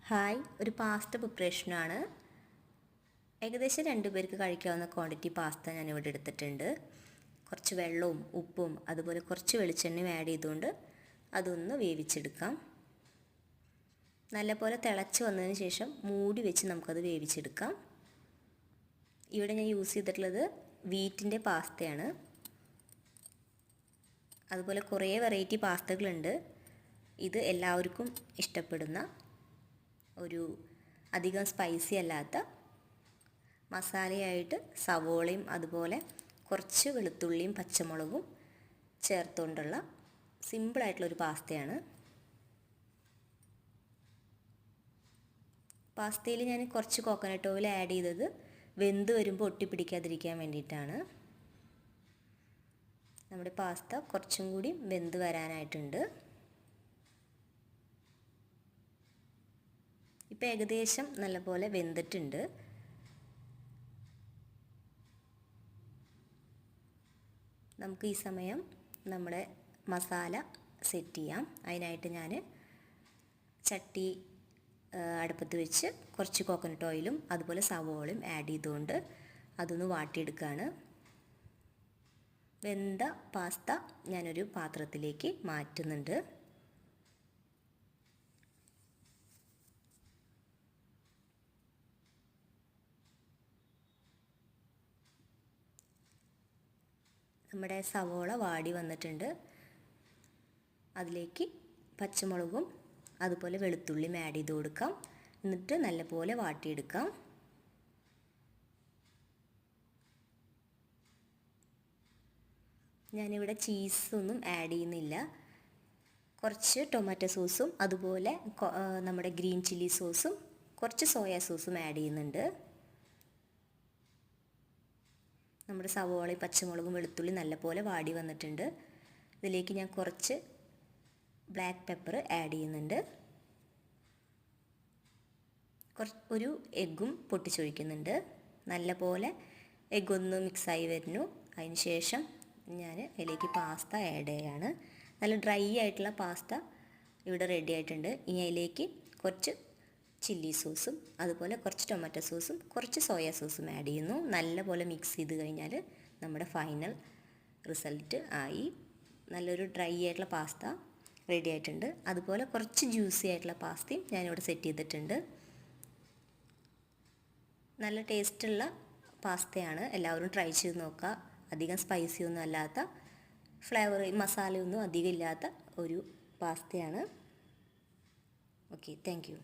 Hi, ഒരു pasta പ്രിപ്പറേഷനാണ്. ഏകദേശം 2 പേർക്ക് കഴിക്കാവുന്ന ക്വാണ്ടിറ്റി പാസ്ത ഞാനിവിടെ എടുത്തിട്ടുണ്ട്. കുറച്ച് വെള്ളവും ഉപ്പും അതുപോലെ കുറച്ച് വെളിച്ചെണ്ണയും ആഡ് ചെയ്തുകൊണ്ട് അതൊന്ന് വേവിച്ചെടുക്കാം. നല്ലപോലെ തിളച്ച് വന്നതിന് ശേഷം മൂടി വെച്ച് നമുക്കത് വേവിച്ചെടുക്കാം. ഇവിടെ ഞാൻ യൂസ് ചെയ്തിട്ടുള്ളത് വീറ്റിൻ്റെ പാസ്തയാണ്. അതുപോലെ കുറേ വെറൈറ്റി പാസ്തകളുണ്ട്. ഇത് എല്ലാവർക്കും ഇഷ്ടപ്പെടുന്ന ഒരു അധികം സ്പൈസി അല്ലാത്ത മസാലയായിട്ട് സവോളയും അതുപോലെ കുറച്ച് വെളുത്തുള്ളിയും പച്ചമുളകും ചേർത്തുകൊണ്ടുള്ള സിമ്പിളായിട്ടുള്ളൊരു പാസ്തയാണ്. പാസ്തയിൽ ഞാൻ കുറച്ച് കോക്കനട്ട് ഓയിൽ ആഡ് ചെയ്തത് വെന്ത് വരുമ്പോൾ ഒട്ടിപ്പിടിക്കാതിരിക്കാൻ വേണ്ടിയിട്ടാണ്. നമ്മുടെ പാസ്ത കുറച്ചും കൂടി വെന്ത് വരാനായിട്ടുണ്ട്. ഇപ്പോൾ ഏകദേശം നല്ലപോലെ വെന്തിട്ടുണ്ട്. നമുക്ക് ഈ സമയം നമ്മുടെ മസാല സെറ്റ് ചെയ്യാം. അതിനായിട്ട് ഞാൻ ചട്ടി അടുപ്പത്ത് വെച്ച് കുറച്ച് കോക്കനട്ട് ഓയിലും അതുപോലെ സവോളയും ആഡ് ചെയ്തുകൊണ്ട് അതൊന്ന് വാട്ടിയെടുക്കുകയാണ്. വെന്ത പാസ്ത ഞാനൊരു പാത്രത്തിലേക്ക് മാറ്റുന്നുണ്ട്. നമ്മുടെ സവോള വാടി വന്നിട്ടുണ്ട്. അതിലേക്ക് പച്ചമുളകും അതുപോലെ വെളുത്തുള്ളിയും ആഡ് ചെയ്ത് കൊടുക്കാം. എന്നിട്ട് നല്ലപോലെ വാട്ടിയെടുക്കാം. ഞാനിവിടെ ചീസൊന്നും ആഡ് ചെയ്യുന്നില്ല. കുറച്ച് ടൊമാറ്റോ സോസും അതുപോലെ നമ്മുടെ ഗ്രീൻ ചില്ലി സോസും കുറച്ച് സോയാ സോസും ആഡ് ചെയ്യുന്നുണ്ട്. നമ്മുടെ സവോളയും പച്ചമുളകും വെളുത്തുള്ളി നല്ലപോലെ വാടി വന്നിട്ടുണ്ട്. ഇതിലേക്ക് ഞാൻ കുറച്ച് ബ്ലാക്ക് പെപ്പർ ആഡ് ചെയ്യുന്നുണ്ട്. ഒരു എഗ്ഗും പൊട്ടിച്ചൊഴിക്കുന്നുണ്ട്. നല്ലപോലെ എഗ്ഗൊന്ന് മിക്സായി വരുന്നു. അതിന് ശേഷം ഞാൻ ഇതിലേക്ക് പാസ്ത ആഡ് ചെയ്യാണ്. നല്ല ഡ്രൈ ആയിട്ടുള്ള പാസ്ത ഇവിടെ റെഡി ആയിട്ടുണ്ട്. ഇനി അതിലേക്ക് കുറച്ച് ചില്ലി സോസും അതുപോലെ കുറച്ച് ടൊമാറ്റോ സോസും കുറച്ച് സോയാ സോസും ആഡ് ചെയ്യുന്നു. നല്ലപോലെ മിക്സ് ചെയ്ത് കഴിഞ്ഞാൽ നമ്മുടെ ഫൈനൽ റിസൾട്ട് ആയി. നല്ലൊരു ഡ്രൈ ആയിട്ടുള്ള പാസ്ത റെഡി ആയിട്ടുണ്ട്. അതുപോലെ കുറച്ച് ജ്യൂസി ആയിട്ടുള്ള പാസ്തയും ഞാനിവിടെ സെറ്റ് ചെയ്തിട്ടുണ്ട്. നല്ല ടേസ്റ്റുള്ള പാസ്തയാണ്. എല്ലാവരും ട്രൈ ചെയ്ത് നോക്കുക. അധികം സ്പൈസി ഒന്നും അല്ലാത്ത ഫ്ലേവർ മസാലയൊന്നും അധികം ഇല്ലാത്ത ഒരു പാസ്തയാണ്. Okay, thank you.